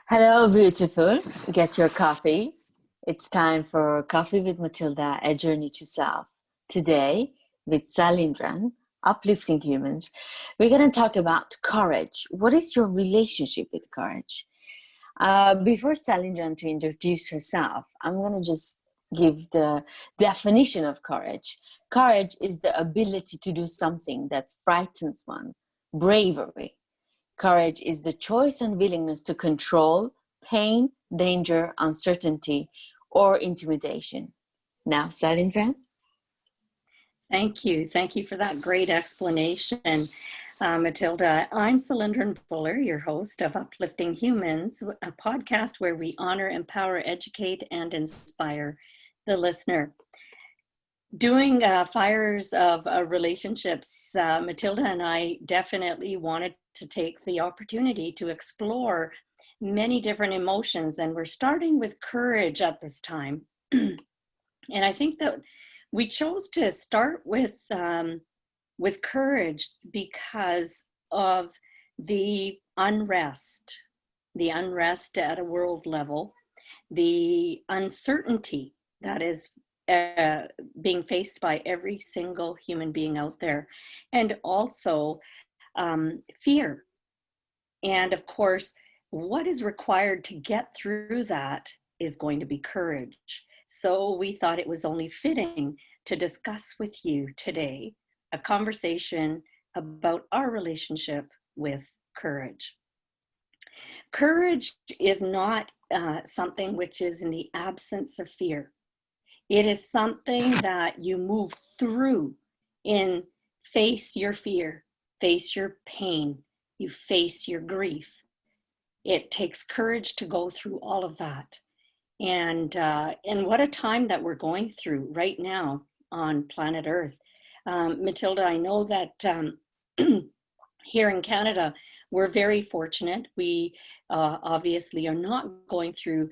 Hello, beautiful. Get your coffee. It's time for Coffee with Matilda, a journey to self. Today, with Salindran, Uplifting Humans, we're going to talk about courage. What is your relationship with courage? Before Salindran to introduce herself, I'm going to just give the definition of courage. Courage is the ability to do something that frightens one, bravery. Courage is the choice and willingness to control pain, danger, uncertainty, or intimidation. Now, Salindran? Thank you. Thank you for that great explanation, Matilda. I'm Cylindrin Buller, your host of Uplifting Humans, a podcast where we honor, empower, educate, and inspire the listener. Doing fires of relationships, Matilda and I definitely wanted to take the opportunity to explore many different emotions, and we're starting with courage at this time. And I think that we chose to start with courage because of the unrest at a world level, the uncertainty that is being faced by every single human being out there, and also fear. And of course, what is required to get through that is going to be courage. So we thought it was only fitting to discuss with you today a conversation about our relationship with courage. Courage is not something which is in the absence of fear. It is something that you move through in face your fear, face your pain, you face your grief. It takes courage to go through all of that. And what a time that we're going through right now on planet Earth. Matilda, I know that here in Canada, we're very fortunate. We obviously are not going through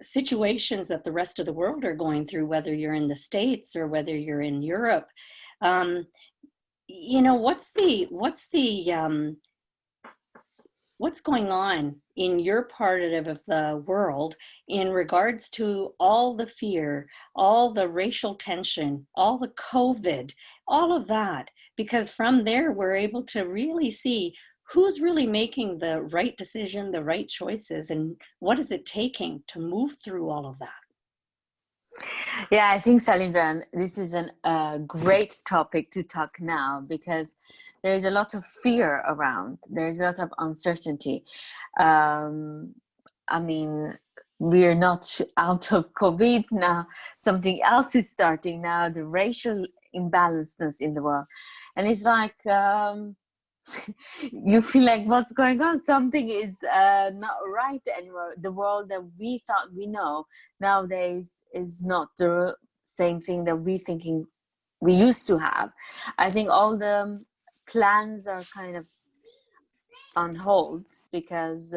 situations that the rest of the world are going through, whether you're in the States or whether you're in Europe. What's going on in your part of the world in regards to all the fear, all the racial tension, all the COVID, all of that? Because from there, we're able to really see who's really making the right decision, the right choices, and what is it taking to move through all of that? Yeah, I think, Salindran, this is a great topic to talk now because there's a lot of fear around. There's a lot of uncertainty. I mean, we're not out of COVID now. Something else is starting now, the racial imbalances in the world. And it's like, you feel like what's going on? Something is not right anymore. The world that we thought we know nowadays is not the same thing that we used to have. I think all the plans are kind of on hold because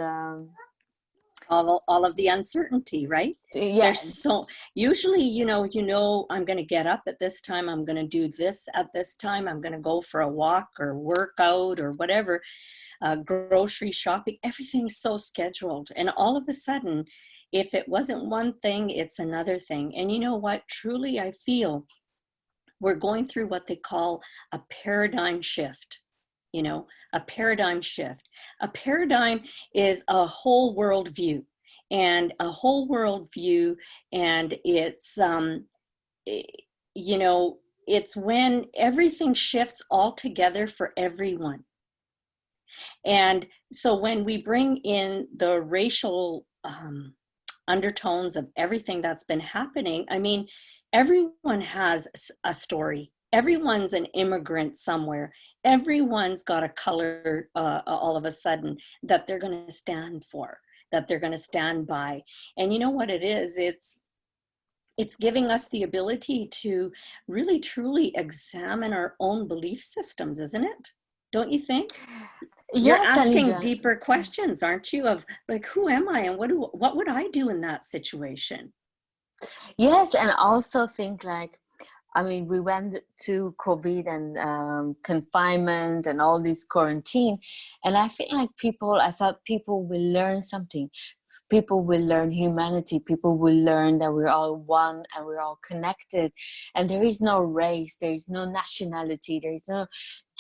all of the uncertainty, right? yes. There's so usually, I'm going to get up at this time, I'm going to do this at this time, I'm going to go for a walk or work out or whatever, grocery shopping, everything's so scheduled. And all of a sudden, if it wasn't one thing, it's another thing. And you know what? Truly, I feel we're going through what they call a paradigm shift. A paradigm shift. A paradigm is a whole world view, and a whole world view, and it's it's when everything shifts all together for everyone. And so when we bring in the racial undertones of everything that's been happening, I mean, everyone has a story. Everyone's an immigrant somewhere. Everyone's got a color all of a sudden that they're going to stand for, that they're going to stand by. And you know what it is? It's giving us the ability to really, truly examine our own belief systems, isn't it? Don't you think? You're Yes, asking Salindran. deeper questions, aren't you? Of like, who am I, and what would I do in that situation? Yes, and also think like I mean, we went to COVID and confinement and all this quarantine. And I feel like I thought people will learn something. People will learn humanity. People will learn that we're all one and we're all connected. And there is no race, there is no nationality, there is no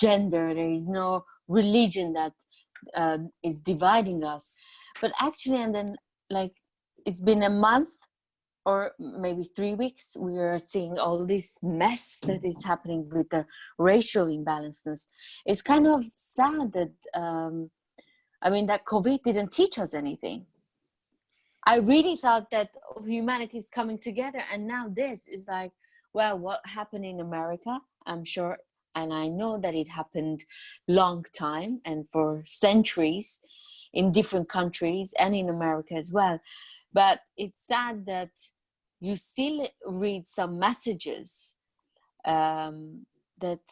gender, there is no religion that is dividing us. But actually, and then like it's been a month or maybe 3 weeks, we are seeing all this mess that is happening with the racial imbalances. It's kind of sad that, I mean, that COVID didn't teach us anything. I really thought that humanity is coming together, and now this is like, well, what happened in America, I'm sure, and I know that it happened long time and for centuries in different countries and in America as well. But it's sad that you still read some messages that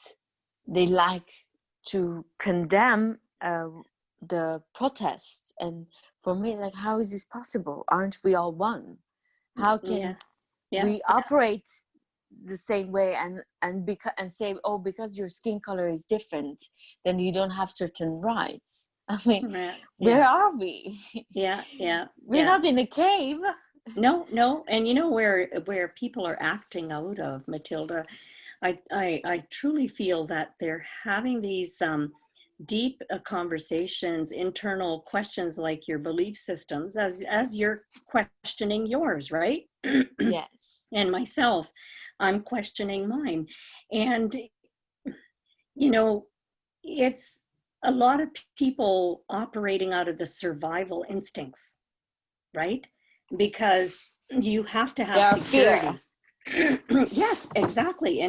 they like to condemn the protests. And for me, like, how is this possible? Aren't we all one? How can we operate the same way and say, oh, because your skin color is different, then you don't have certain rights? I mean, where are we? We're not in a cave. No. And you know where people are acting out of, Matilda, I truly feel that they're having these deep conversations, internal questions, like your belief systems, as you're questioning yours, right? Yes. And myself, I'm questioning mine. And, you know, it's a lot of people operating out of the survival instincts, right? Because you have to have security. Yes, exactly.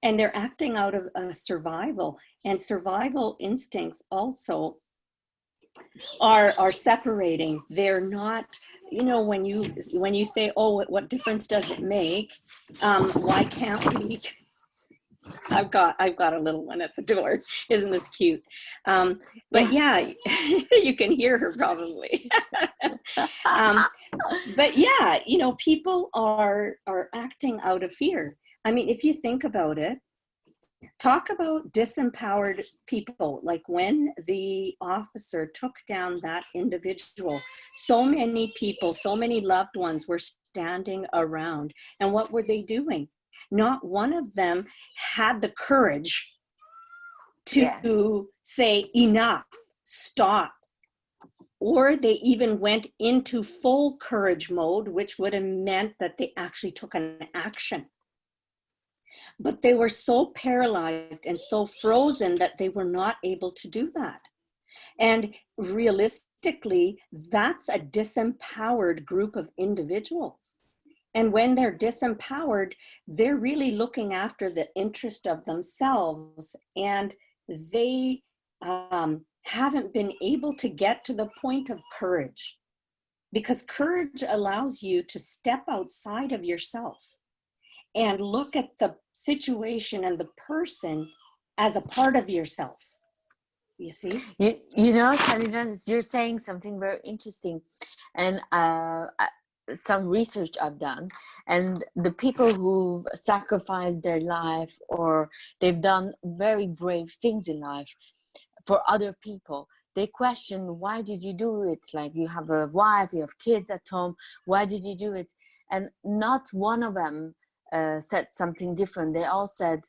And they're acting out of survival, and survival instincts also are separating. They're not, you know, when you say, oh, what difference does it make? Why can't we? I've got a little one at the door. Isn't this cute? But yeah, you can hear her probably. But yeah, you know, people are acting out of fear. I mean, if you think about it, talk about disempowered people. Like when the officer took down that individual, so many people, so many loved ones were standing around. And what were they doing? Not one of them had the courage to say, enough, stop. Or they even went into full courage mode, which would have meant that they actually took an action. But they were so paralyzed and so frozen that they were not able to do that. And realistically, that's a disempowered group of individuals. And when they're disempowered, they're really looking after the interest of themselves, and they haven't been able to get to the point of courage, because courage allows you to step outside of yourself and look at the situation and the person as a part of yourself. You see? You know, Sandra, you're saying something very interesting. And some research I've done, and the people who've sacrificed their life or they've done very brave things in life for other people, they question, why did you do it? Like, you have a wife, you have kids at home, why did you do it? And not one of them said something different. They all said,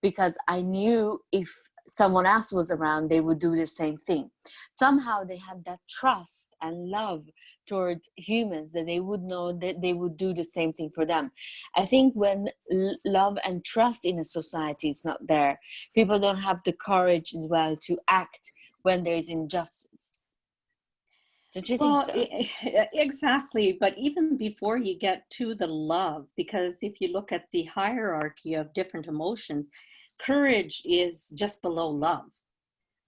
because I knew if someone else was around, they would do the same thing. Somehow they had that trust and love towards humans that they would know that they would do the same thing for them. I think when love and trust in a society is not there, people don't have the courage as well to act when there is injustice. Don't you think so? Exactly. But even before you get to the love, because if you look at the hierarchy of different emotions, courage is just below love.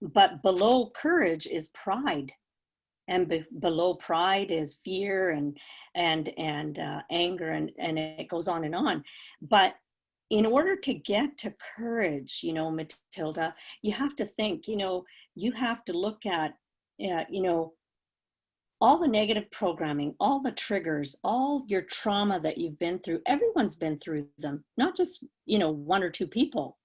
But below courage is pride. And below pride is fear and anger, and it goes on and on. But in order to get to courage, you know, Matilda, you have to think, you know, you have to look at, you know, all the negative programming, all the triggers, all your trauma that you've been through, everyone's been through them, not just, one or two people,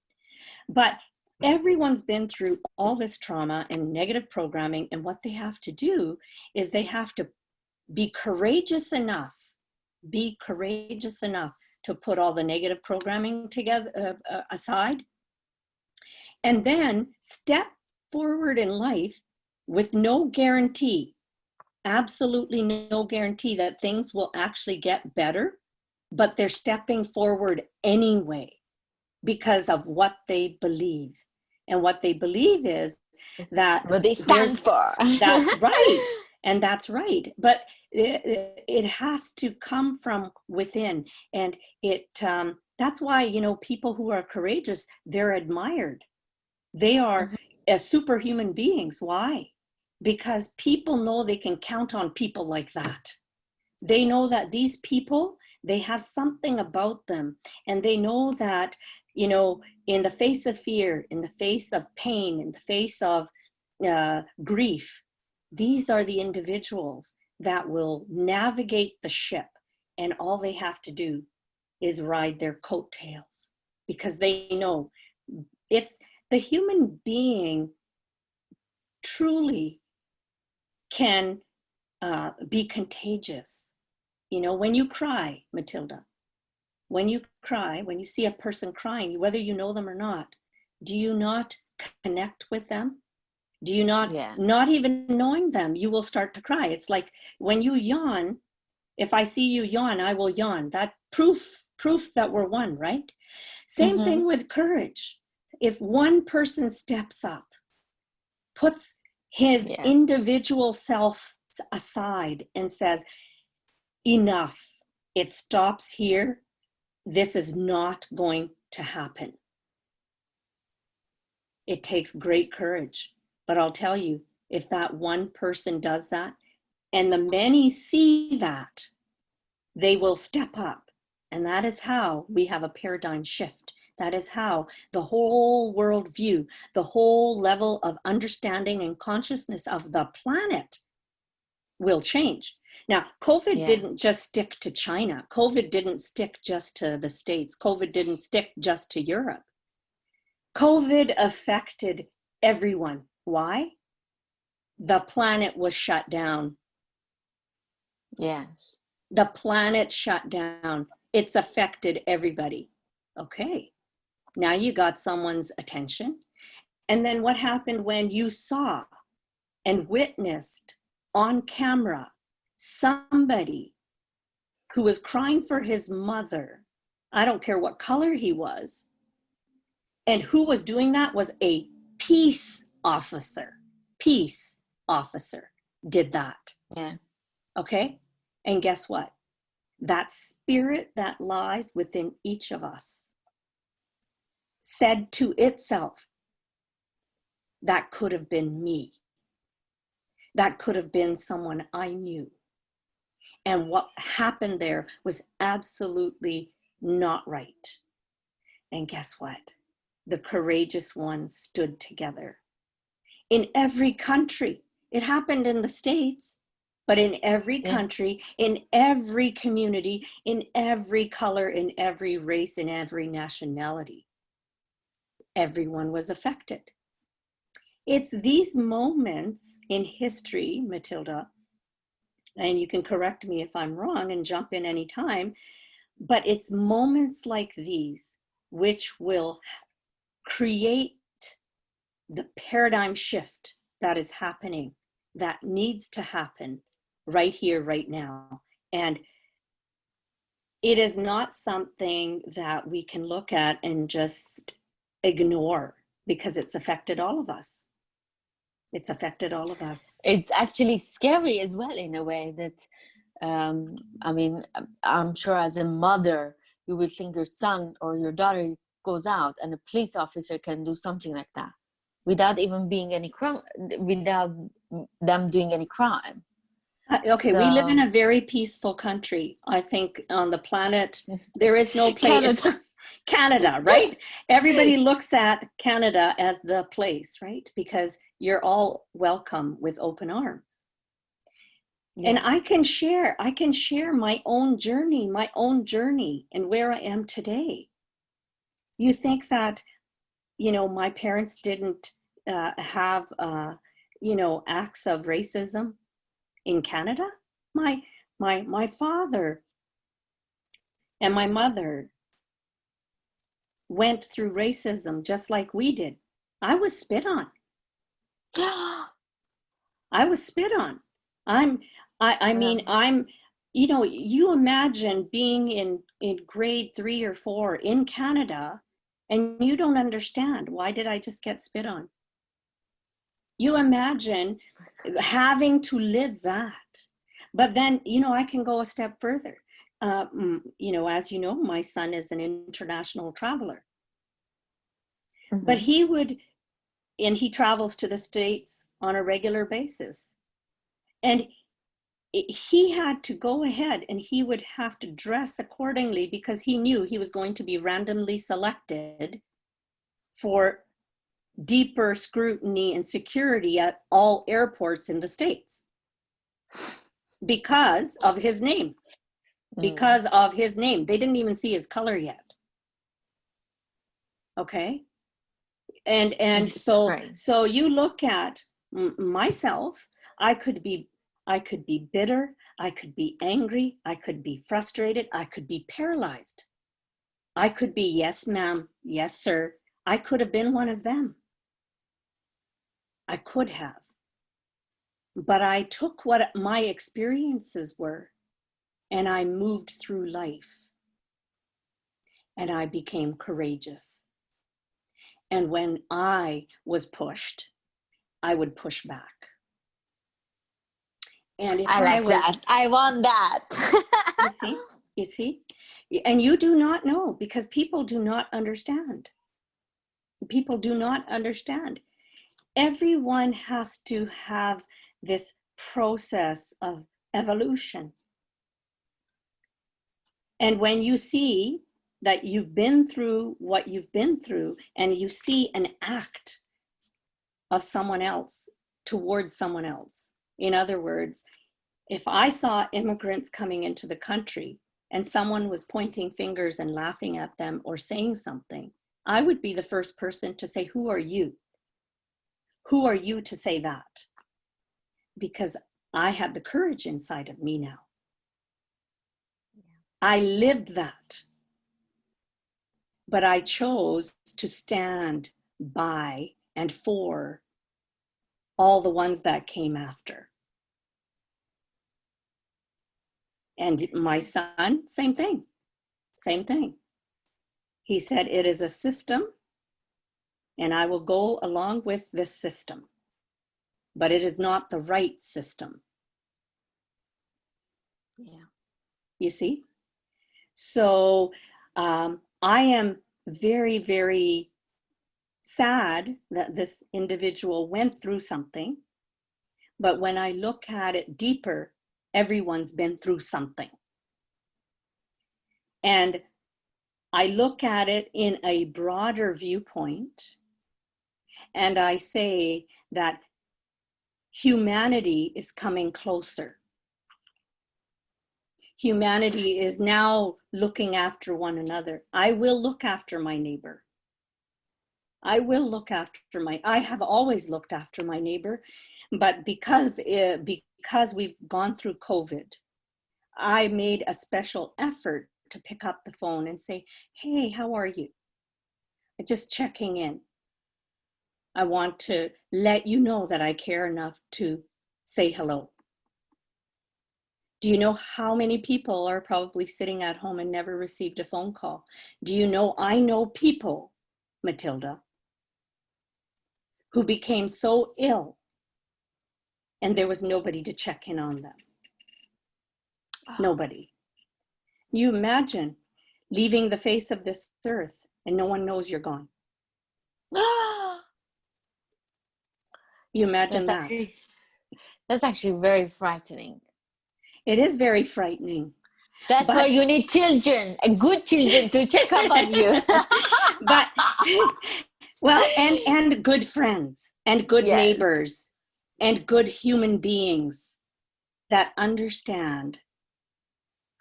but everyone's been through all this trauma and negative programming. And what they have to do is they have to be courageous enough to put all the negative programming together aside, and then step forward in life with no guarantee, absolutely no guarantee that things will actually get better, but they're stepping forward anyway because of what they believe. And what they believe is that what they stand for. That's right. And that's right. But it has to come from within. And that's why, people who are courageous, they're admired. They are superhuman beings. Why? Because people know they can count on people like that. They know that these people, they have something about them. And they know that, in the face of fear, in the face of pain, in the face of grief, these are the individuals that will navigate the ship. And all they have to do is ride their coattails, because they know it's the human being truly can be contagious. When you cry, Matilda, when you cry, when you see a person crying, whether you know them or not, do you not connect with them? Do you not, not even knowing them, you will start to cry? It's like when you yawn, if I see you yawn, I will yawn. That proof that we're one, right? Same thing with courage. If one person steps up, puts his individual self aside and says, enough, it stops here, this is not going to happen. It takes great courage. But I'll tell you, if that one person does that, and the many see that, they will step up. And that is how we have a paradigm shift. That is how the whole world view, the whole level of understanding and consciousness of the planet will change. Now, COVID didn't just stick to China. COVID didn't stick just to the States. COVID didn't stick just to Europe. COVID affected everyone. Why? The planet was shut down. Yes. The planet shut down. It's affected everybody. Okay. Now you got someone's attention. And then what happened when you saw and witnessed on camera somebody who was crying for his mother? I don't care what color he was. And who was doing that was a peace officer. Peace officer did that. Yeah. Okay. And guess what? That spirit that lies within each of us said to itself, that could have been me. That could have been someone I knew. And what happened there was absolutely not right. And guess what? The courageous ones stood together. In every country, it happened in the States, but in every country, in every community, in every color, in every race, in every nationality, everyone was affected. It's these moments in history, Matilda, and you can correct me if I'm wrong and jump in anytime, but it's moments like these which will create the paradigm shift that is happening, that needs to happen right here, right now. And it is not something that we can look at and just ignore, because it's affected all of us. It's affected all of us. It's actually scary as well, in a way that, I mean, I'm sure as a mother, you would think your son or your daughter goes out and a police officer can do something like that without even being any crime, without them doing any crime. Okay, so, we live in a very peaceful country. I think on the planet, there is no place. Canada, right? Everybody looks at Canada as the place, right? Because you're all welcome with open arms. And Yes. I can share my own journey and where I am today. You think that, my parents didn't have, acts of racism in Canada? My father and my mother went through racism just like we did. I was spit on. I was spit on. I'm, I mean, I'm, you imagine being in grade 3 or 4 in Canada and you don't understand. Why did I just get spit on? You imagine having to live that. But then, I can go a step further. As you know, my son is an international traveler, but Mm-hmm. he travels to the States on a regular basis. And he had to go ahead and he would have to dress accordingly because he knew he was going to be randomly selected for deeper scrutiny and security at all airports in the States because of his name. Because of his name. They didn't even see his color yet. Okay? And Right. so you look at myself, I could be bitter, I could be angry, I could be frustrated, I could be paralyzed. I could be, yes, ma'am, yes, sir. I could have been one of them. I could have. But I took what my experiences were and I moved through life and I became courageous. And when I was pushed, I would push back. And if I I like that. was, I want that. you see, you see, and you do not know because people do not understand. People do not understand. Everyone has to have this process of evolution. And when you see that you've been through what you've been through and you see an act of someone else towards someone else, in other words, if I saw immigrants coming into the country and someone was pointing fingers and laughing at them or saying something, I would be the first person to say, who are you? Who are you to say that? Because I have the courage inside of me now. I lived that. But I chose to stand by and for all the ones that came after. And my son, same thing. Same thing. He said, it is a system, and I will go along with this system, but it is not the right system. Yeah. You see? So I am very, very sad that this individual went through something, but when I look at it deeper, everyone's been through something. And I look at it in a broader viewpoint, and I say that humanity is coming closer. Humanity is now looking after one another. I will look after my neighbor. I will look after I have always looked after my neighbor, but because we've gone through COVID, I made a special effort to pick up the phone and say, hey, how are you? Just checking in. I want to let you know that I care enough to say hello. Do you know how many people are probably sitting at home and never received a phone call? Do you know, I know people, Matilda, who became so ill and there was nobody to check in on them. Nobody. You imagine leaving the face of this earth and no one knows you're gone. You imagine that? That's actually very frightening. It is very frightening. That's why But you need children, good children to check up on you. but well, and good friends and good Yes. neighbors and good human beings that understand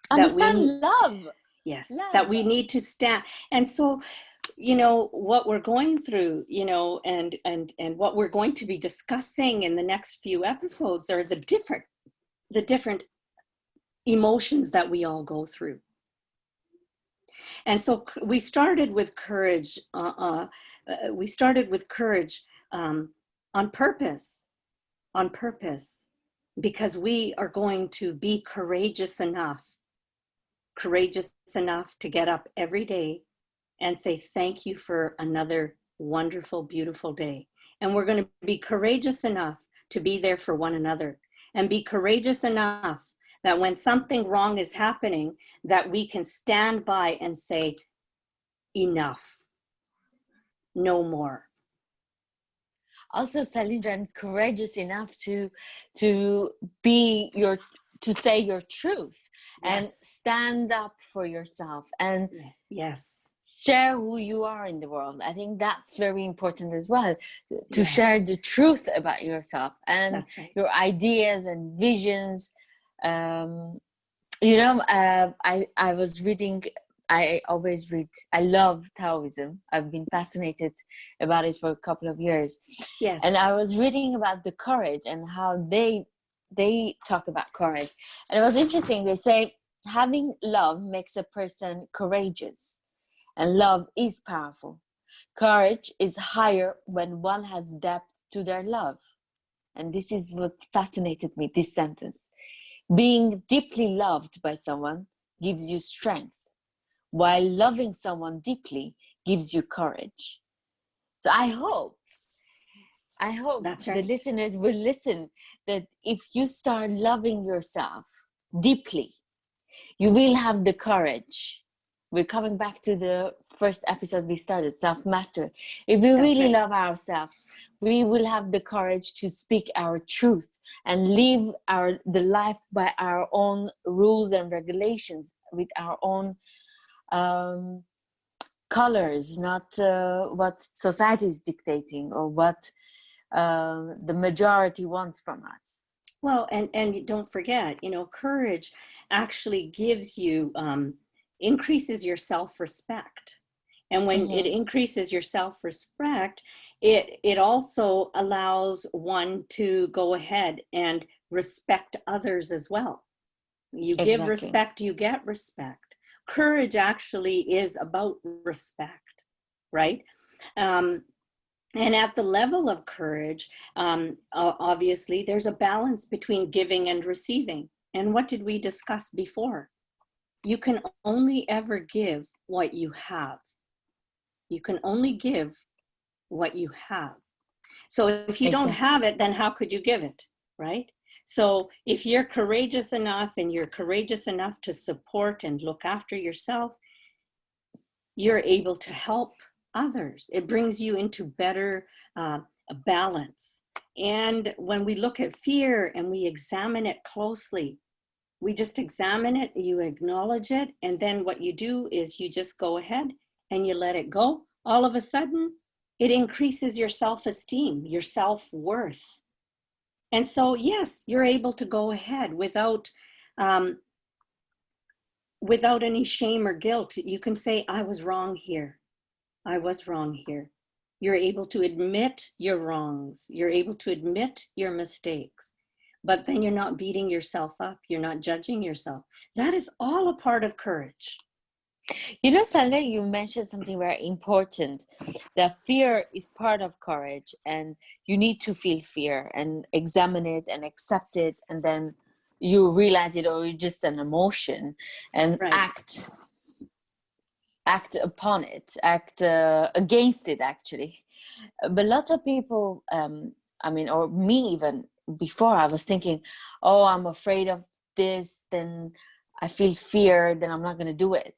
that we, Understand love. yes, that Love. we need to stand. And so, you know, what we're going through, you know, and what we're going to be discussing in the next few episodes are the different emotions that we all go through. And so we started with courage. We started with courage on purpose, on purpose, because we are going to be courageous enough to get up every day and say, thank you for another wonderful, beautiful day. And we're going to be courageous enough to be there for one another, and be courageous enough that when something wrong is happening, that we can stand by and say, enough, no more. Also, Salindra, and courageous enough to be your to say your truth and Yes. stand up for yourself and Yes. share who you are in the world. I think that's very important as well, to share Yes. the truth about yourself and That's right. your ideas and visions. I was reading. I always read. I love Taoism. I've been fascinated about it for a couple of years, Yes. and I was reading about the courage and how they talk about courage, and it was interesting. They say having love makes a person courageous, and love is powerful. Courage is higher when one has depth to their love. And this is what fascinated me, this sentence. Being deeply loved by someone gives you strength, while loving someone deeply gives you courage. So I hope That's the right. listeners will listen, that if you start loving yourself deeply, you will have the courage. We're coming back to the first episode we started, self-mastery. If we That's really right. love ourselves, we will have the courage to speak our truth and live the life by our own rules and regulations, with our own colors, not what society is dictating or what the majority wants from us. Well, and don't forget, you know, courage actually gives you, increases your self-respect. And when it Mm-hmm. increases your self-respect, it also allows one to go ahead and respect others as well. You give Exactly. respect, you get respect. Courage actually is about respect, right? Um, and at the level of courage, obviously, there's a balance between giving and receiving. And what did we discuss before? You can only ever give what you have. You can only give what you have. So if you don't Exactly. have it, then how could you give it, right? So if you're courageous enough and you're courageous enough to support and look after yourself, you're able to help others. It brings you into better balance. And when we look at fear and we examine it closely, we just examine it, you acknowledge it, and then what you do is you just go ahead and you let it go. All of a sudden, it increases your self-esteem, your self-worth. And so, yes, you're able to go ahead um, without any shame or guilt. You can say, I was wrong here. I was wrong here. You're able to admit your wrongs. You're able to admit your mistakes. But then you're not beating yourself up. You're not judging yourself. That is all a part of courage. You know, Sally, you mentioned something very important, that fear is part of courage, and you need to feel fear and examine it and accept it, and then you realize it, or it's just an emotion, and Right. act upon it, act against it, actually. But lots of people, I mean, or me even, before I was thinking, oh, I'm afraid of this, then I feel fear, then I'm not going to do it.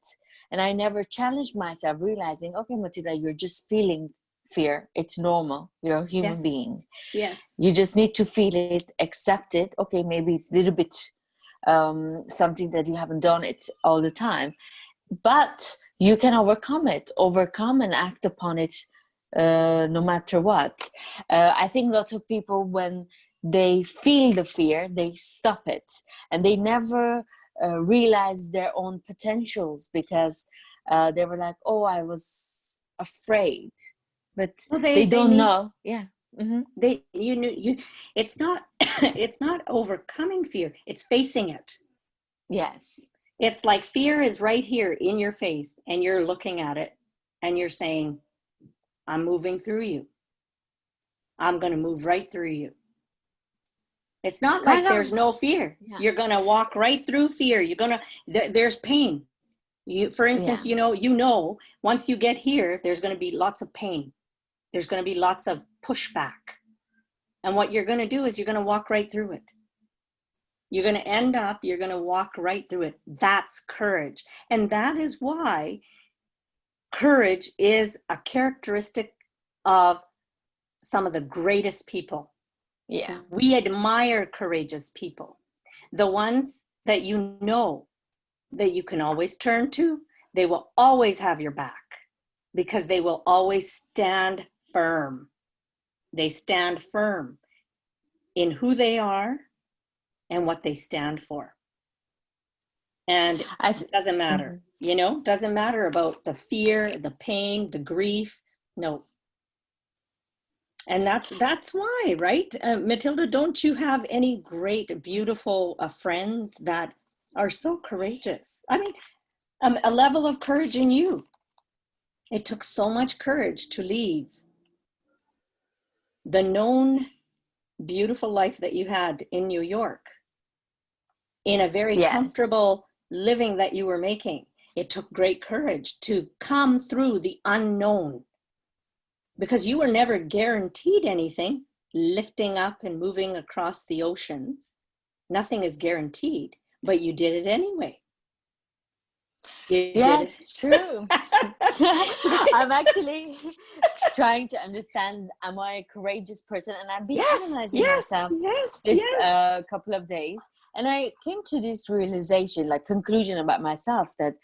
And I never challenged myself, realizing, okay, Matilda, you're just feeling fear. It's normal. You're a human Yes. being. Yes. You just need to feel it, accept it. Okay, maybe it's a little bit something that you haven't done it all the time, but you can overcome and act upon it no matter what. I think lots of people, when they feel the fear, they stop it, and they never realize their own potentials because they were like, oh, I was afraid, but Well, they they don't need, know. Yeah. Mm-hmm. they, you, it's not, it's not overcoming fear, it's facing it. Yes. It's like fear is right here in your face and you're looking at it and you're saying, I'm moving through you. I'm going to move right through you. It's not Kind like of. there's no fear. Yeah. You're going to walk right through fear. You're going to, there's pain. You, for instance, Yeah. once you get here, there's going to be lots of pain. There's going to be lots of pushback. And what you're going to do is you're going to walk right through it. You're going to end up, you're going to walk right through it. That's courage. And that is why courage is a characteristic of some of the greatest people. Yeah. We admire courageous people. The ones that you know that you can always turn to, they will always have your back because they will always stand firm. They stand firm in who they are and what they stand for. And it doesn't matter, doesn't matter about the fear, the pain, the grief. No. And that's why, right? Matilda, don't you have any great, beautiful friends that are so courageous? I mean, a level of courage in you. It took so much courage to leave the known beautiful life that you had in New York, in a very Yes. comfortable living that you were making. It took great courage to come through the unknown because you were never guaranteed anything. Lifting up and moving across the oceans, nothing is guaranteed, but you did it anyway. You did it. Yes, true. I'm actually trying to understand, am I a courageous person? And I've been Yes, analyzing yes, myself yes, this yes. couple of days, and I came to this realization, like conclusion about myself, that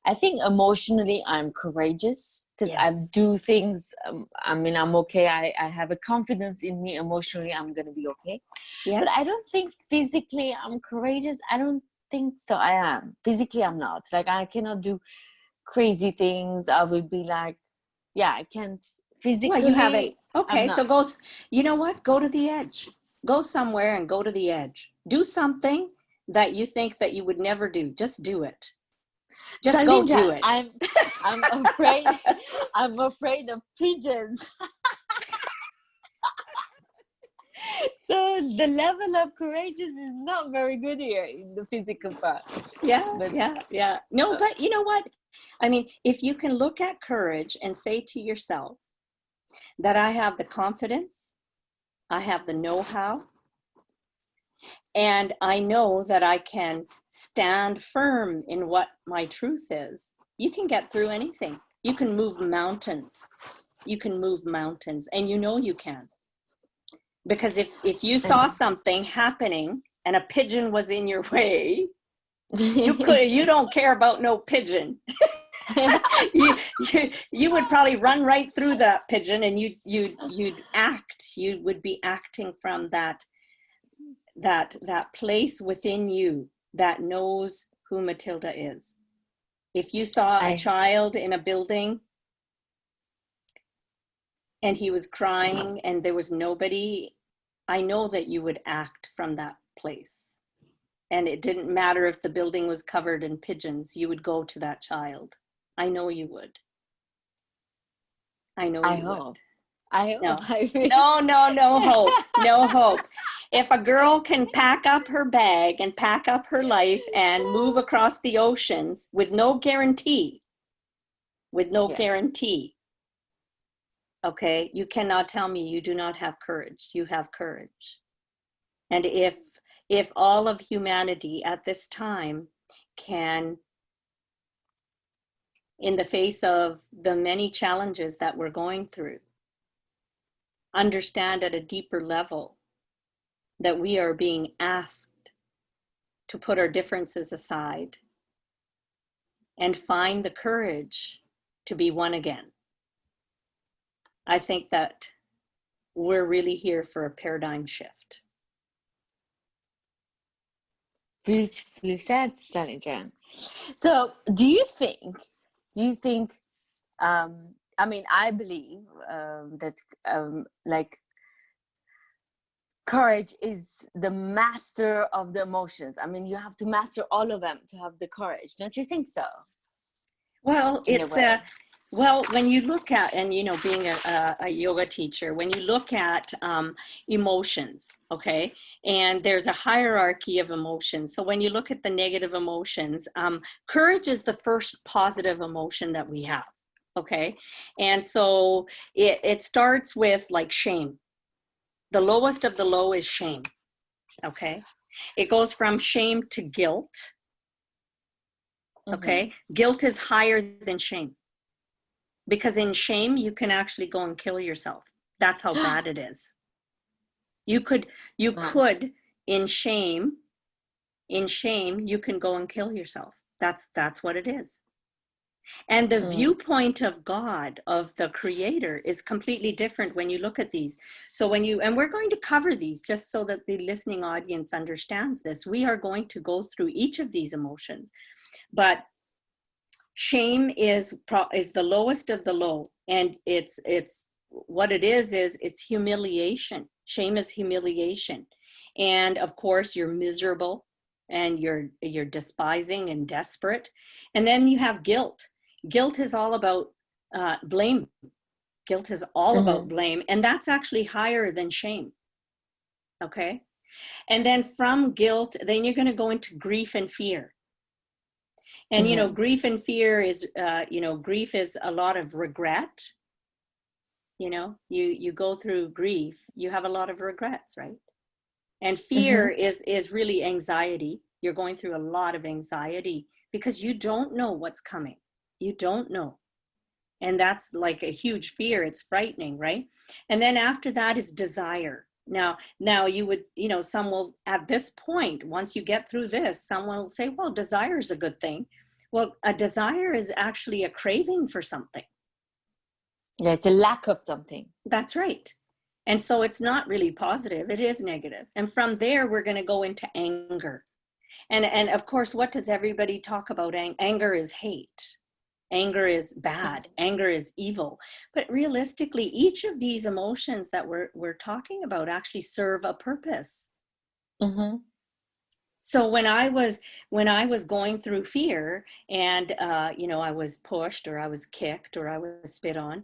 I think emotionally I'm courageous because I Yes, do things. I mean, I'm okay. I have a confidence in me. Emotionally, I'm going to be okay. But I yes. don't think physically I'm courageous. I don't think so. I am. Physically, I'm not. Like, I cannot do crazy things. I would be like, yeah, I can't Well, you haven't. physically. I'm Okay, so not. go, you know what? Go to the edge. Go somewhere and go to the edge. Do something that you think that you would never do. Just do it. Just go Salindra, do it. I'm afraid. I'm afraid of pigeons. So the level of courageous is not very good here in the physical part. Yeah, But yeah, yeah. No, but you know what? I mean, if you can look at courage and say to yourself that I have the confidence, I have the know-how, and I know that I can stand firm in what my truth is, you can get through anything. You can move mountains. You can move mountains, and you know you can. Because if you saw something happening and a pigeon was in your way, you don't care about no pigeon. you, you would probably run right through that pigeon, and you would be acting from that place within you that knows who Matilda is. If you saw a I child in a building and he was crying and there was nobody, I know that you would act from that place. And it didn't matter if the building was covered in pigeons, you would go to that child. I know you would. I know I you would. hope. I hope. No, I mean. no, no, no hope. No hope. If a girl can pack up her bag and pack up her life and move across the oceans with no guarantee, Yeah. okay, you cannot tell me you do not have courage. You have courage. And if all of humanity at this time can, in the face of the many challenges that we're going through, understand at a deeper level that we are being asked to put our differences aside and find the courage to be one again. I think that we're really here for a paradigm shift. Beautifully said, Sally. So, do you think, I mean, I believe that, like, courage is the master of the emotions. I mean, you have to master all of them to have the courage. Don't you think so? Well, In a it's way. well, when you look at, and being a yoga teacher, when you look at emotions, okay, and there's a hierarchy of emotions. So when you look at the negative emotions, courage is the first positive emotion that we have, okay, and so it starts with like shame. The lowest of the low is shame, okay. It goes from shame to guilt, Mm-hmm. okay. Guilt is higher than shame, because in shame you can actually go and kill yourself. That's how bad it is. You could Wow. in shame, you can go and kill yourself. That's what it is. And the Mm. viewpoint of God, of the creator, is completely different when you look at these. So and we're going to cover these just so that the listening audience understands this. We are going to go through each of these emotions, but shame is the lowest of the low, and it's what it is it's humiliation. Shame is humiliation, and of course you're miserable, and you're despising and desperate. And then you have guilt. Guilt is all about blame. Guilt is all about Mm-hmm. blame, and that's actually higher than shame, okay. And then from guilt, then you're going to go into grief and fear. And Mm-hmm. grief and fear is grief is a lot of regret. You go through grief, you have a lot of regrets, right? And fear Mm-hmm. is really anxiety. You're going through a lot of anxiety because you don't know what's coming. You don't know. And that's like a huge fear. It's frightening, right? And then after that is desire. Now you would, some will, at this point, once you get through this, someone will say, well, desire is a good thing. Well, a desire is actually a craving for something. Yeah, it's a lack of something. That's right. And so it's not really positive, it is negative. And from there, we're going to go into anger. And of course, what does everybody talk about? Anger is hate. Anger is bad. Anger is evil. But realistically, each of these emotions that we're talking about actually serve a purpose. Mm-hmm. So when I was going through fear, and I was pushed, or I was kicked, or I was spit on,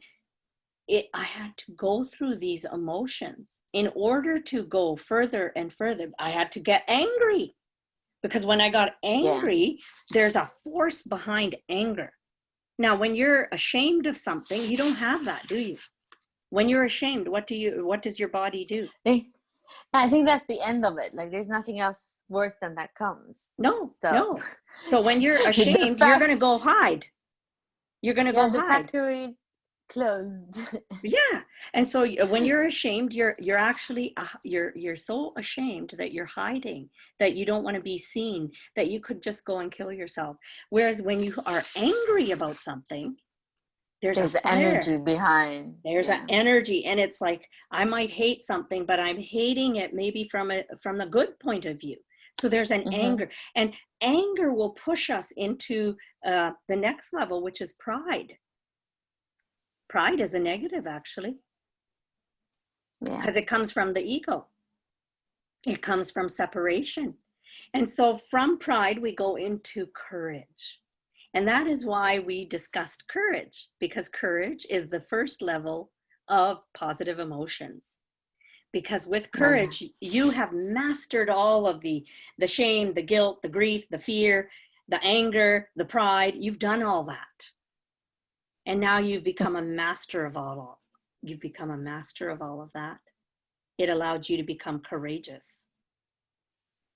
I had to go through these emotions in order to go further and further. I had to get angry, because when I got Yeah. angry, there's a force behind anger. Now, when you're ashamed of something, you don't have that, do you? When you're ashamed, what does your body do? Eh, I think that's the end of it. Like, there's nothing else worse than that comes. No, So, no. So when you're the ashamed, you're going fact, to go hide. You're going to yeah, go the hide. factory closed. Yeah. And so when you're ashamed, you're actually you're so ashamed that you're hiding, that you don't want to be seen, that you could just go and kill yourself. Whereas when you are angry about something, there's a There's fire. energy behind. There's an Yeah. energy, and it's like I might hate something, but I'm hating it maybe from the good point of view. So there's an Mm-hmm. anger, and anger will push us into the next level, which is pride. Pride is a negative, actually, Yeah. because it comes from the ego. It comes from separation. And so from pride, we go into courage. And that is why we discussed courage, because courage is the first level of positive emotions. Because with Oh, yeah. courage, you have mastered all of the shame, the guilt, the grief, the fear, the anger, the pride. You've done all that. And now you've become a master of all. You've become a master of all of that. It allowed you to become courageous.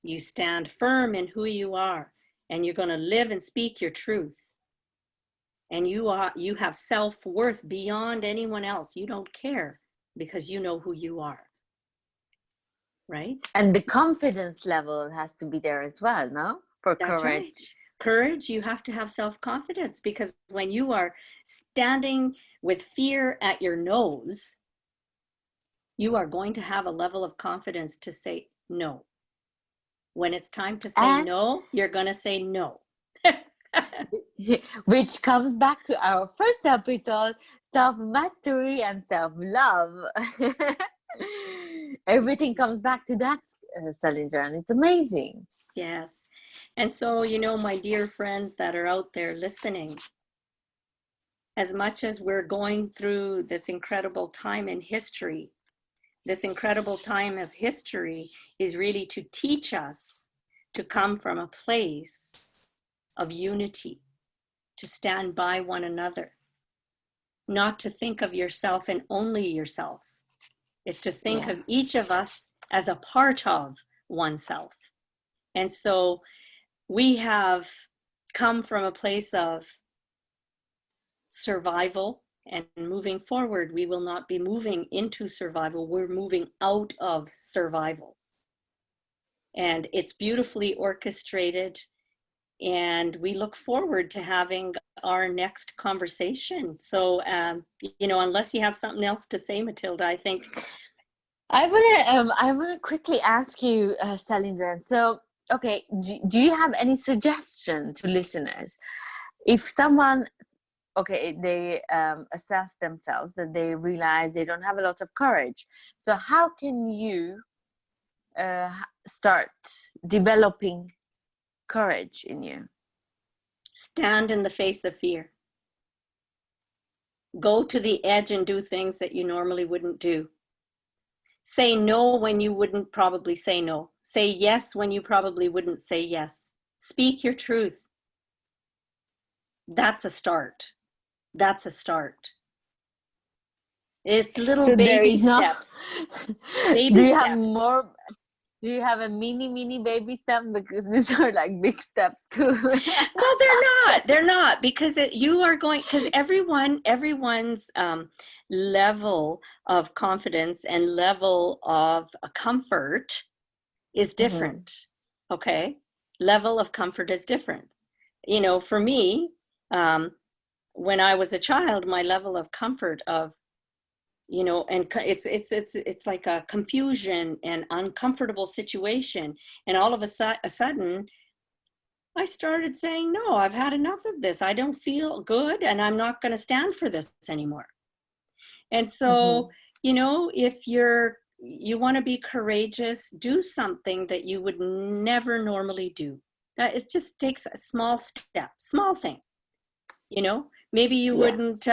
You stand firm in who you are, and you're going to live and speak your truth. And you have self-worth beyond anyone else. You don't care, because you know who you are, right? And the confidence level has to be there as well, no? For That's right. courage. Courage, you have to have self-confidence, because when you are standing with fear at your nose, you are going to have a level of confidence to say no. When it's time to say And no, you're going to say no. which comes back to our first episode, self-mastery and self-love. Everything comes back to that, Salindra, and it's amazing. Yes. And so, my dear friends that are out there listening, as much as we're going through this incredible time in history, this incredible time of history is really to teach us to come from a place of unity, to stand by one another, not to think of yourself and only yourself. It's to think of each of us as a part of oneself. And so we have come from a place of survival, and moving forward, we will not be moving into survival. We're moving out of survival. And it's beautifully orchestrated. And we look forward to having our next conversation. So, unless you have something else to say, Matilda, I think I wanna quickly ask you, Salindra. So, okay, do you have any suggestion to listeners? If someone, okay, they assess themselves that they realize they don't have a lot of courage. So how can you start developing courage in you? stand in the face of fear. Go to the edge and do things that you normally wouldn't do. Say no when you wouldn't probably say no. Say yes when you probably wouldn't say yes. Speak your truth. That's a start. That's a start. It's little So there baby is no steps. do Baby you have steps. more, do you have a mini baby step, because these are like big steps too? Well, they're not because you are going, because everyone's level of confidence and level of comfort is different. Mm-hmm. Okay, level of comfort is different. For me, when I was a child, my level of comfort of, and it's like a confusion and uncomfortable situation, and all of a sudden I started saying, no, I've had enough of this. I don't feel good, and I'm not going to stand for this anymore. And so, if you want to be courageous, do something that you would never normally do. It just takes a small step, small thing. Maybe you wouldn't,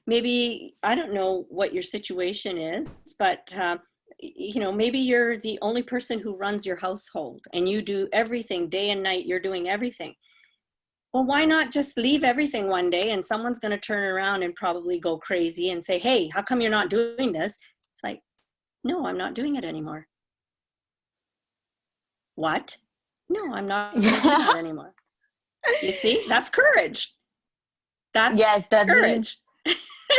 maybe, I don't know what your situation is, but, maybe you're the only person who runs your household and you do everything day and night, you're doing everything. Well, why not just leave everything one day and someone's going to turn around and probably go crazy and say, hey, how come you're not doing this? It's like, no, I'm not doing it anymore. What? No, I'm not going to do that anymore. You see, that's courage. That's yes, that courage.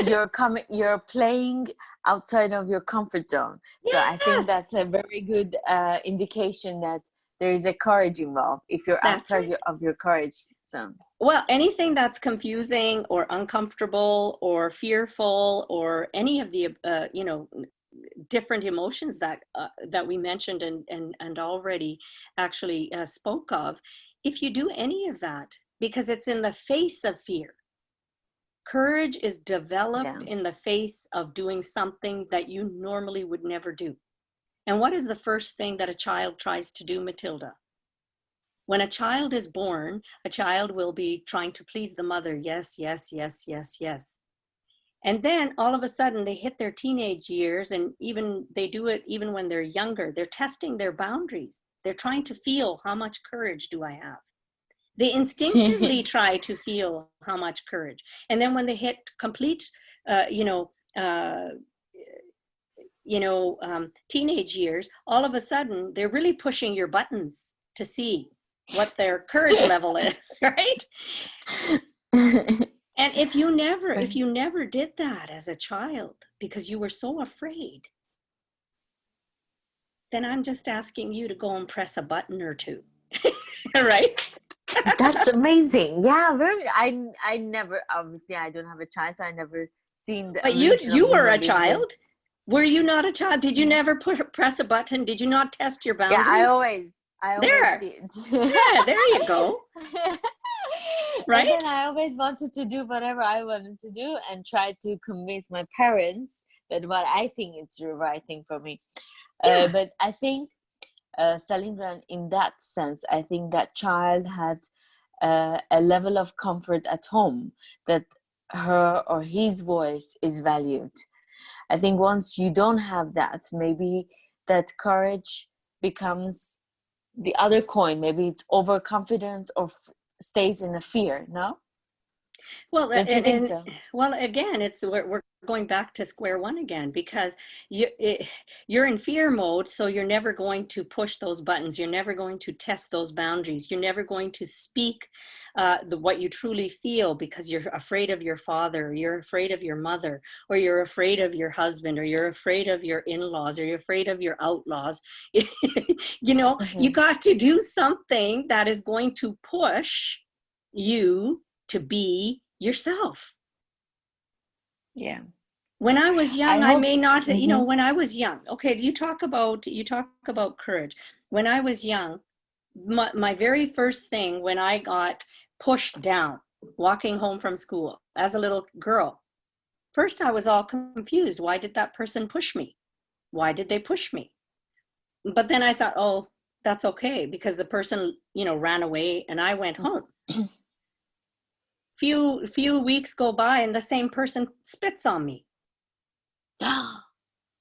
means you're playing outside of your comfort zone. So I think Yes, that's a very good indication that there is a courage involved if you're that's outside right. of your courage zone. Well, anything that's confusing or uncomfortable or fearful or any of the different emotions that we mentioned and already actually spoke of, if you do any of that, because it's in the face of fear. Courage is developed in the face of doing something that you normally would never do. And what is the first thing that a child tries to do, Matilda? When a child is born, a child will be trying to please the mother. Yes, yes, yes, yes, yes. And then all of a sudden they hit their teenage years, and even they do it even when they're younger. They're testing their boundaries. They're trying to feel, how much courage do I have? They instinctively try to feel how much courage. And then when they hit complete, teenage years, all of a sudden they're really pushing your buttons to see what their courage level is, right? And if you never did that as a child because you were so afraid, then I'm just asking you to go and press a button or two, right? That's amazing. Yeah, very. I never, obviously I don't have a child, so I never seen the But evolution of you were a human beings. child. Were you not a child? Did you never press a button? Did you not test your Yeah, I boundaries? always I always There. did. Yeah, there you go. And then Right? I always wanted to do whatever I wanted to do and try to convince my parents that what I think is the right thing for me. Yeah. But I think, Salindran, in that sense, I think that child had a level of comfort at home that her or his voice is valued. I think once you don't have that, maybe that courage becomes the other coin. Maybe it's overconfidence or stays in a fear. No, Well, don't you think so? well, again, we're going back to square one again because you're in fear mode, so you're never going to push those buttons. You're never going to test those boundaries. You're never going to speak what you truly feel because you're afraid of your father, or you're afraid of your mother, or you're afraid of your husband, or you're afraid of your in-laws, or you're afraid of your outlaws. You Mm-hmm. got to do something that is going to push you to be yourself. Yeah, When I was I young, I hope. may not, Mm-hmm. when I was young, okay, you talk about courage. When I was young, my very first thing when I got pushed down walking home from school as a little girl, first I was all confused. Why did that person push me? Why did they push me? But then I thought, oh, that's okay because the person, ran away and I went home. Few weeks go by and the same person spits on me,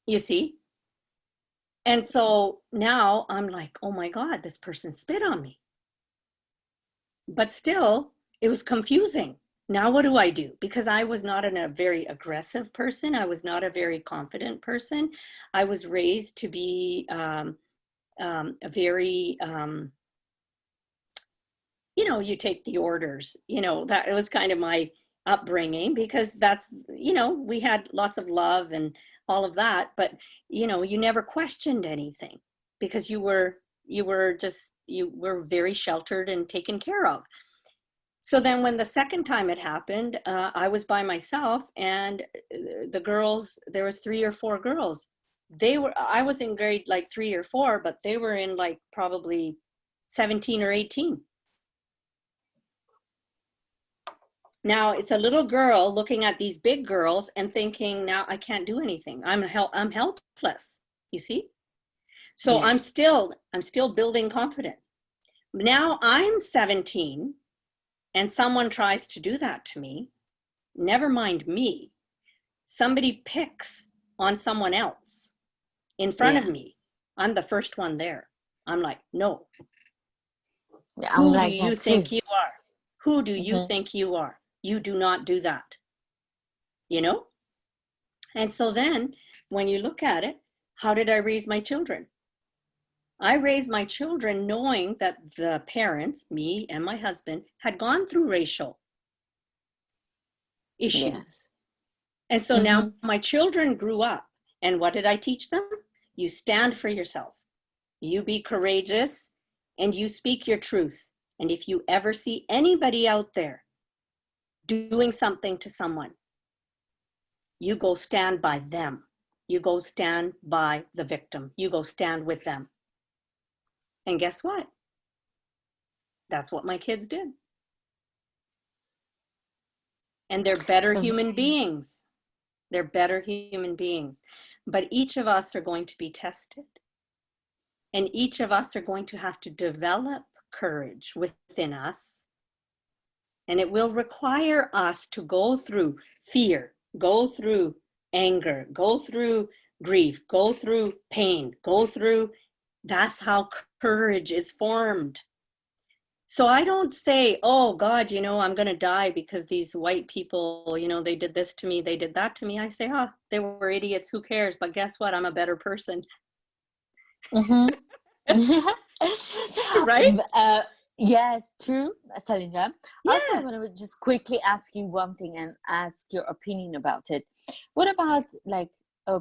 you see. And so now I'm like, oh my God, this person spit on me. But still, it was confusing. Now what do I do? Because I was not a very aggressive person. I was not a very confident person. I was raised to be a very you take the orders, that it was kind of my upbringing because that's, we had lots of love and all of that, but you never questioned anything because you were very sheltered and taken care of. So then when the second time it happened, I was by myself and the girls, there was 3 or 4 girls. I was in grade like 3 or 4, but they were in like probably 17 or 18. Now it's a little girl looking at these big girls and thinking, now I can't do anything. I'm helpless. You see? So Yeah. I'm still building confidence. Now I'm 17 and someone tries to do that to me. Never mind me. Somebody picks on someone else in front of Yeah. me. I'm the first one there. I'm like, no. Yeah, I'm Who do like you that too. think you are? Who do you Mm-hmm. think you are? You do not do that. You know? And so then when you look at it, how did I raise my children? I raised my children knowing that the parents, me and my husband, had gone through racial Yeah. issues. And so now Mm-hmm. my children grew up. And what did I teach them? You stand for yourself. You be courageous and you speak your truth. And if you ever see anybody out there doing something to someone, you go stand by them. You go stand by the victim. You go stand with them. And guess what? That's what my kids did. And they're better human Very. beings. They're better human beings. But each of us are going to be tested. And each of us are going to have to develop courage within us. And it will require us to go through fear, go through anger, go through grief, go through pain, go through. That's how courage is formed. So I don't say, oh God, I'm going to die because these white people, they did this to me, they did that to me. I say, oh, they were idiots, who cares? But guess what? I'm a better person, Mm-hmm. right? uh, yes, true, Salinja. Also, I Yeah. want to just quickly ask you one thing and ask your opinion about it. What about like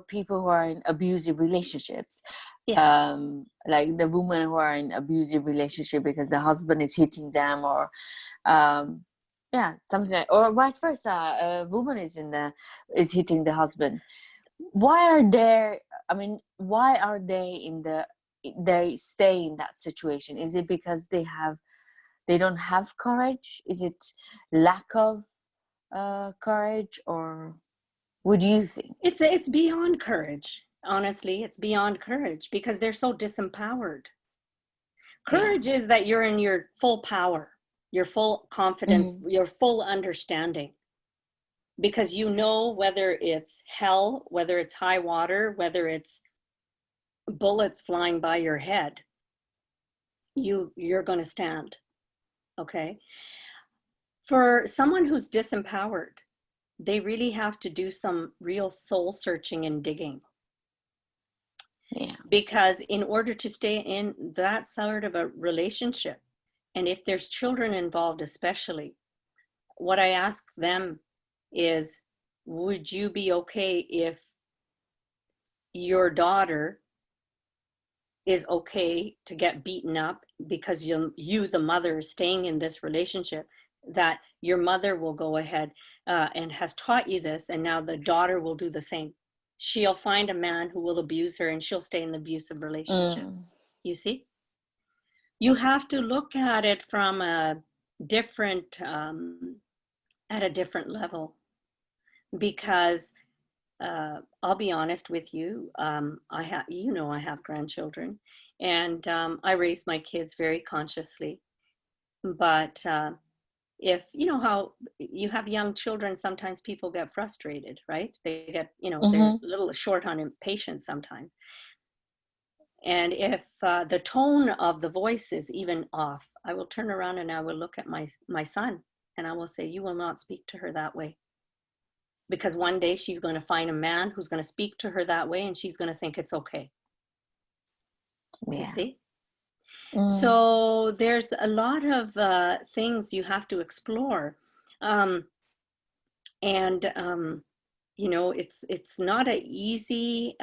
people who are in abusive relationships? Yes. Like the women who are in abusive relationship because the husband is hitting them, or um, yeah, something like, or vice versa. A woman is hitting the husband. Why are they? I mean, why are they in the they stay in that situation? Is it because they don't have courage? Is it lack of courage, or what do you think? It's beyond courage. Honestly, it's beyond courage because they're so disempowered. Yeah. Courage is that you're in your full power, your full confidence, Mm. your full understanding, because you know whether it's hell, whether it's high water, whether it's bullets flying by your head, you're going to stand. Okay. For someone who's disempowered, they really have to do some real soul searching and digging, Yeah. because in order to stay in that sort of a relationship, and if there's children involved especially, what I ask them is, would you be okay if your daughter is okay to get beaten up because you the mother, is staying in this relationship, that your mother will go ahead and has taught you this, and now the daughter will do the same. She'll find a man who will abuse her and she'll stay in the abusive relationship. Mm. You see, you have to look at it from a different at a different level, because I'll be honest with you. I have, I have grandchildren, and I raise my kids very consciously. But if you know how you have young children, sometimes people get frustrated, right? They get, they're Mm-hmm. a little short on patience sometimes. And if the tone of the voice is even off, I will turn around and I will look at my son, and I will say, "You will not speak to her that way." Because one day she's going to find a man who's going to speak to her that way, and she's going to think it's okay. You Yeah. see? Mm. So there's a lot of things you have to explore. Um, and it's not a easy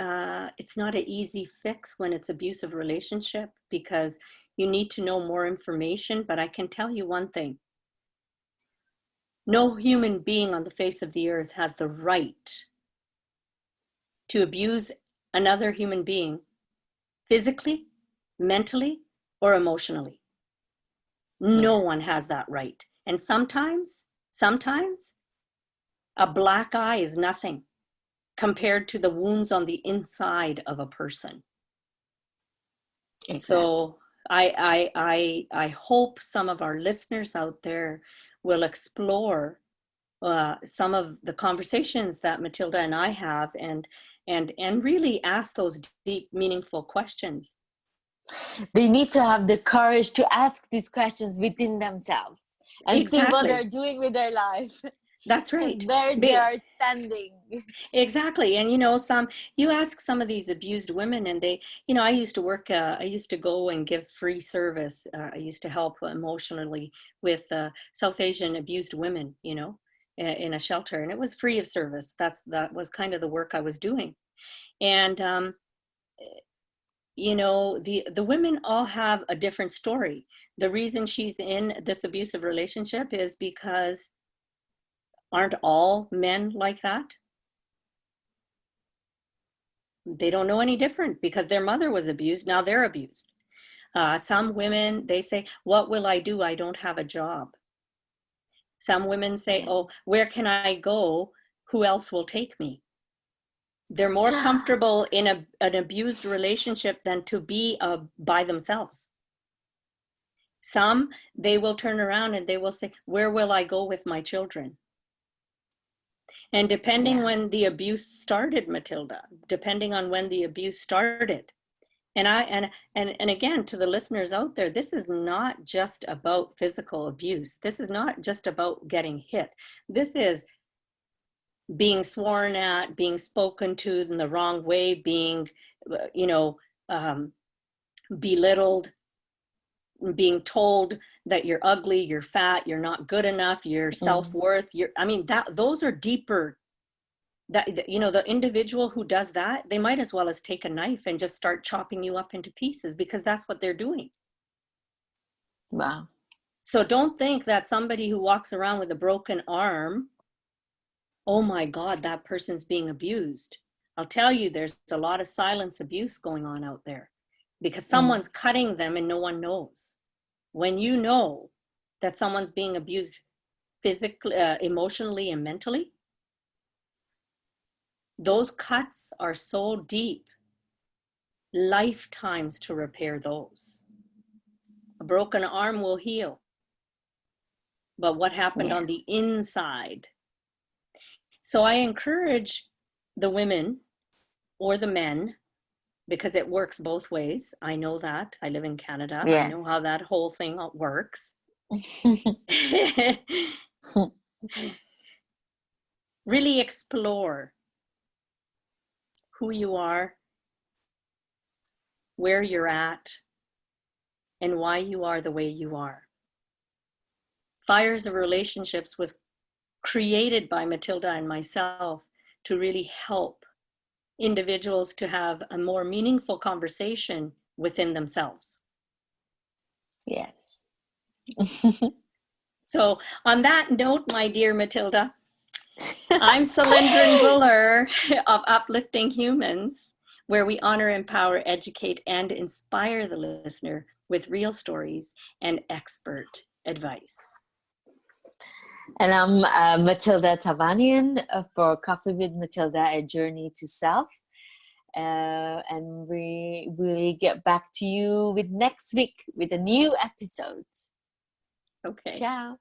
fix when it's abusive relationship, because you need to know more information. But I can tell you one thing: no human being on the face of the earth has the right to abuse another human being physically, mentally, or emotionally. No Yeah. one has that right. And sometimes a black eye is nothing compared to the wounds on the inside of a person. Exactly. So I hope some of our listeners out there will explore some of the conversations that Matilda and I have, and really ask those deep, meaningful questions. They need to have the courage to ask these questions within themselves and see what they're Exactly. doing with their life. That's right. And there they Be, are standing. exactly. And you ask some of these abused women, and they, I used to work, I used to go and give free service. I used to help emotionally with South Asian abused women, in a shelter, and it was free of service. That was kind of the work I was doing. And the women all have a different story. The reason she's in this abusive relationship is because, aren't all men like that? They don't know any different because their mother was abused. Now they're abused. Some women, they say, "What will I do? I don't have a job." Some women say, Yeah. "Oh, where can I go? Who else will take me?" They're more comfortable in an abused relationship than to be by themselves. Some, they will turn around and they will say, "Where will I go with my children?" And depending Yeah. when the abuse started, Matilda, depending on when the abuse started, and again, to the listeners out there, this is not just about physical abuse. This is not just about getting hit. This is being sworn at, being spoken to in the wrong way, being, you know, um, belittled, being told that you're ugly, you're fat, you're not good enough, your Mm. self-worth. Those are deeper. The individual who does that, they might as well as take a knife and just start chopping you up into pieces, because that's what they're doing. Wow. So don't think that somebody who walks around with a broken arm, oh my God, that person's being abused. I'll tell you, there's a lot of silence abuse going on out there. because someone's cutting them and no one knows. When you know that someone's being abused physically, emotionally, and mentally, those cuts are so deep, lifetimes to repair those. A broken arm will heal, but what happened on the inside? So I encourage the women or the men, because it works both ways. I know that. I live in Canada. I know how that whole thing works. Really explore who you are, where you're at, and why you are the way you are. Fires of Relationships was created by Matilda and myself to really help individuals to have a more meaningful conversation within themselves. Yes. So on that note, my dear Matilda, I'm Cylindrin Buller of Uplifting Humans, where we honor, empower, educate, and inspire the listener with real stories and expert advice. And I'm Matilda Tavanian for Coffee with Matilda, a journey to self. And we will get back to you with next week with a new episode. Okay. Ciao.